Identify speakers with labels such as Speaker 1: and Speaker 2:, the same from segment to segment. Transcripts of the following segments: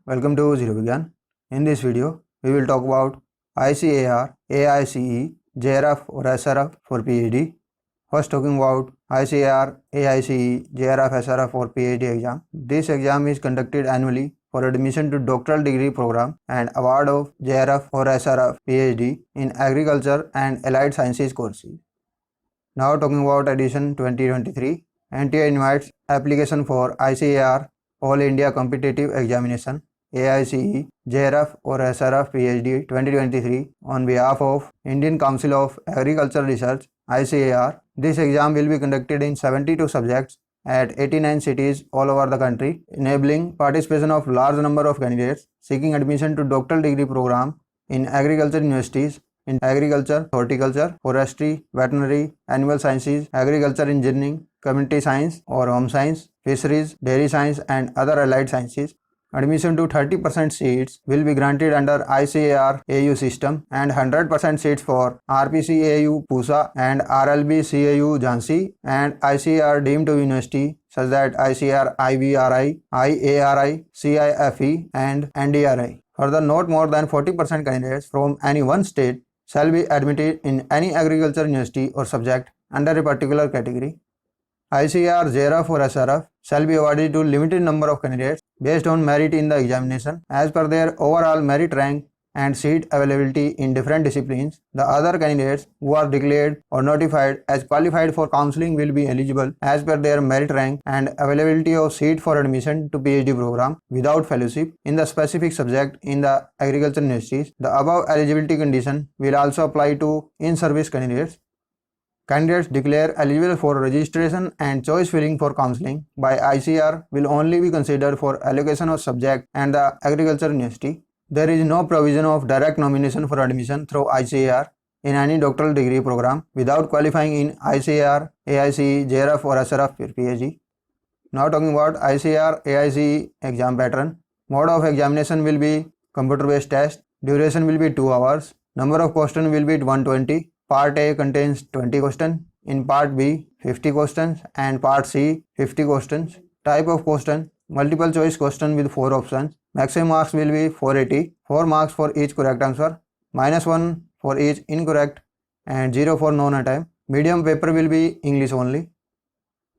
Speaker 1: Welcome to Zero Vigyan. In this video, we will talk about ICAR, AICE, JRF or SRF for PhD. First talking about ICAR, AICE, JRF, SRF for PhD exam. This exam is conducted annually for admission to doctoral degree program and award of JRF or SRF PhD in agriculture and allied sciences courses. Now talking about edition 2023, NTI invites application for ICAR All India Competitive Examination AICE, JRF or SRF PhD 2023 on behalf of Indian Council of Agricultural Research ICAR. This exam will be conducted in 72 subjects at 89 cities all over the country, enabling participation of large number of candidates seeking admission to doctoral degree program in agriculture universities in agriculture, horticulture, forestry, veterinary, animal sciences, agriculture engineering, community science or home science, fisheries, dairy science and other allied sciences. Admission to 30% seats will be granted under ICAR AU system and 100% seats for RPC AU Pusa and RLB CAU Jhansi and ICAR deemed to university such that ICAR IVRI, IARI, CIFE and NDRI. Further, not more than 40% candidates from any one state shall be admitted in any agriculture university or subject under a particular category. ICAR, JRF or SRF shall be awarded to limited number of candidates based on merit in the examination as per their overall merit rank and seat availability in different disciplines. The other candidates who are declared or notified as qualified for counseling will be eligible as per their merit rank and availability of seat for admission to PhD program without fellowship in the specific subject in the agriculture universities. The above eligibility condition will also apply to in-service candidates. Candidates declared eligible for registration and choice filling for counseling by ICAR will only be considered for allocation of subject and the agriculture university. There is no provision of direct nomination for admission through ICAR in any doctoral degree program without qualifying in ICAR, AICE, JRF or SRF PhD. Now talking about ICAR, AICE exam pattern. Mode of examination will be computer-based test. Duration will be 2 hours. Number of questions will be 120. Part A contains 20 questions. In Part B, 50 questions and Part C, 50 questions. Type of question, multiple choice question with 4 options. Maximum marks will be 480, 4 marks for each correct answer, -1 for each incorrect and 0 for non-attempt. Medium paper will be English only.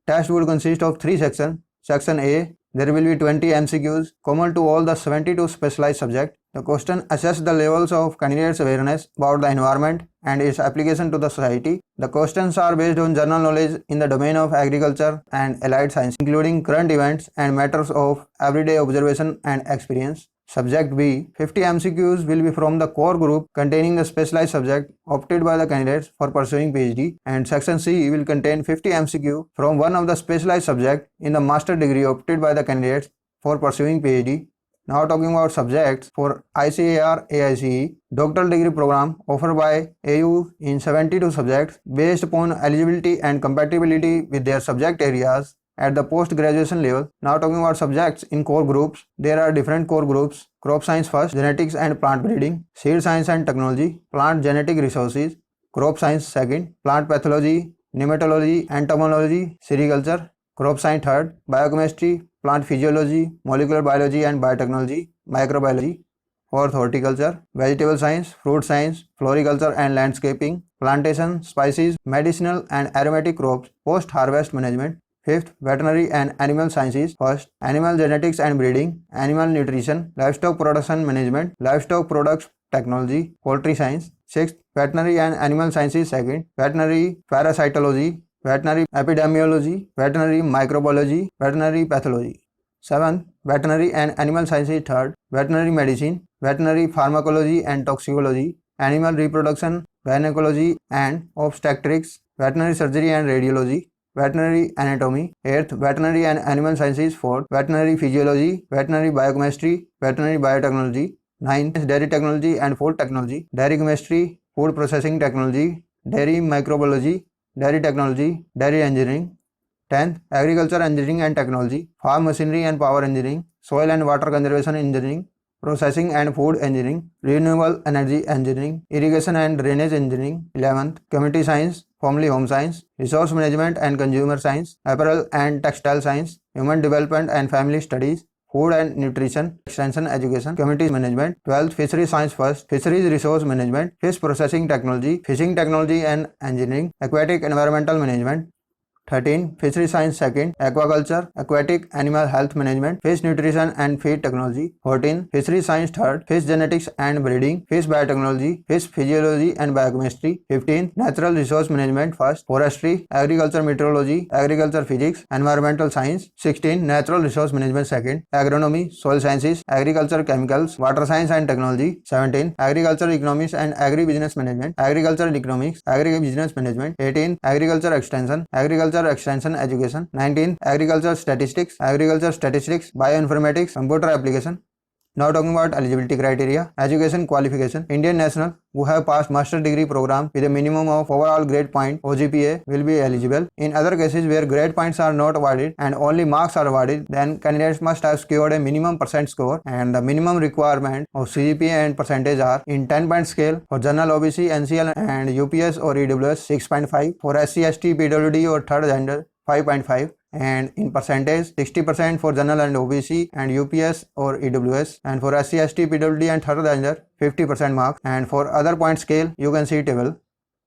Speaker 1: Test would consist of 3 sections. Section A, there will be 20 MCQs common to all the 72 specialized subjects. The question assess the levels of candidates' awareness about the environment and its application to the society. The questions are based on general knowledge in the domain of agriculture and allied science, including current events and matters of everyday observation and experience. Subject B, 50 MCQs will be from the core group containing the specialized subject opted by the candidates for pursuing PhD, and Section C will contain 50 MCQ from one of the specialized subject in the master degree opted by the candidates for pursuing PhD. Now talking about subjects for ICAR AICE doctoral degree program offered by AU in 72 subjects based upon eligibility and compatibility with their subject areas at the post-graduation level. Now talking about subjects in core groups, there are different core groups: crop science first, genetics and plant breeding, seed science and technology, plant genetic resources, crop science second, plant pathology, nematology, entomology, sericulture, crop science third, biochemistry, plant physiology, molecular biology and biotechnology, microbiology, fourth horticulture, vegetable science, fruit science, floriculture and landscaping, plantation, spices, medicinal and aromatic crops, post-harvest management, fifth, veterinary and animal sciences first, animal genetics and breeding, animal nutrition, livestock production management, livestock products technology, poultry science, sixth, veterinary and animal sciences second, veterinary parasitology, veterinary epidemiology, veterinary microbiology, veterinary pathology. 7th, veterinary and animal sciences third, veterinary medicine, veterinary pharmacology and toxicology, animal reproduction, gynecology and obstetrics, veterinary surgery and radiology, veterinary anatomy. 8th, veterinary and animal sciences 4th, veterinary physiology, veterinary biochemistry, veterinary biotechnology. 9th, dairy technology and food technology, dairy chemistry, food processing technology, dairy microbiology, dairy technology, dairy engineering. 10th, agriculture engineering and technology, farm machinery and power engineering, soil and water conservation engineering, processing and food engineering, renewable energy engineering, irrigation and drainage engineering. 11th, community science, formerly home science, resource management and consumer science, apparel and textile science, human development and family studies, Food and Nutrition Extension Education, Community Management. 12th, Fishery Science First, Fisheries Resource Management, Fish Processing Technology, Fishing Technology and Engineering, Aquatic Environmental Management. 13. Fishery Science Second, Aquaculture, Aquatic Animal Health Management, Fish Nutrition and Feed Technology. 14. Fishery Science Third, Fish Genetics and Breeding, Fish Biotechnology, Fish Physiology and Biochemistry. 15. Natural Resource Management First, Forestry, Agriculture Meteorology, Agriculture Physics, Environmental Science. 16. Natural Resource Management Second, Agronomy, Soil Sciences, Agriculture Chemicals, Water Science and Technology. 17. Agriculture Economics and Agribusiness Management, Agriculture Economics, Agribusiness Management. 18. Agriculture Extension, Agriculture Extension Education. 19. Agriculture Statistics, Bioinformatics, Computer Application. Now talking about eligibility criteria. Education qualification. Indian national who have passed master degree program with a minimum of overall grade point or GPA will be eligible. In other cases where grade points are not awarded and only marks are awarded, then candidates must have scored a minimum percent score, and the minimum requirement of CGPA and percentage are in 10-point scale for general OBC, NCL and UPS or EWS 6.5, for SC, ST, PWD or third gender 5.5, and in percentage 60% for general and OBC and UPS or EWS, and for SC, ST, PWD and third gender 50% marks, and for other point scale you can see table.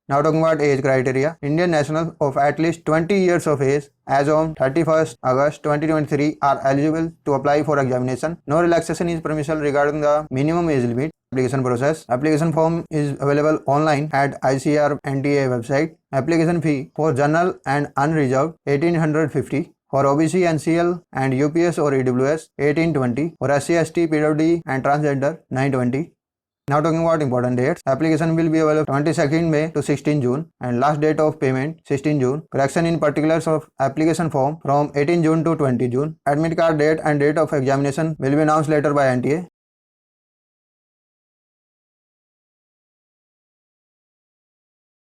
Speaker 1: Now talking about age criteria. Indian nationals of at least 20 years of age as on 31st August 2023 are eligible to apply for examination. No relaxation is permissible regarding the minimum age limit. Application process. Application form is available online at ICAR NTA website. Application fee for general and unreserved 1850. For OBC, NCL and UPS or EWS 1820. For SC, ST, PWD and transgender 920. Now talking about important dates. Application will be available 22nd May to 16 June and last date of payment 16 June. Correction in particulars of application form from 18 June to 20 June. Admit card date and date of examination will be announced later by NTA.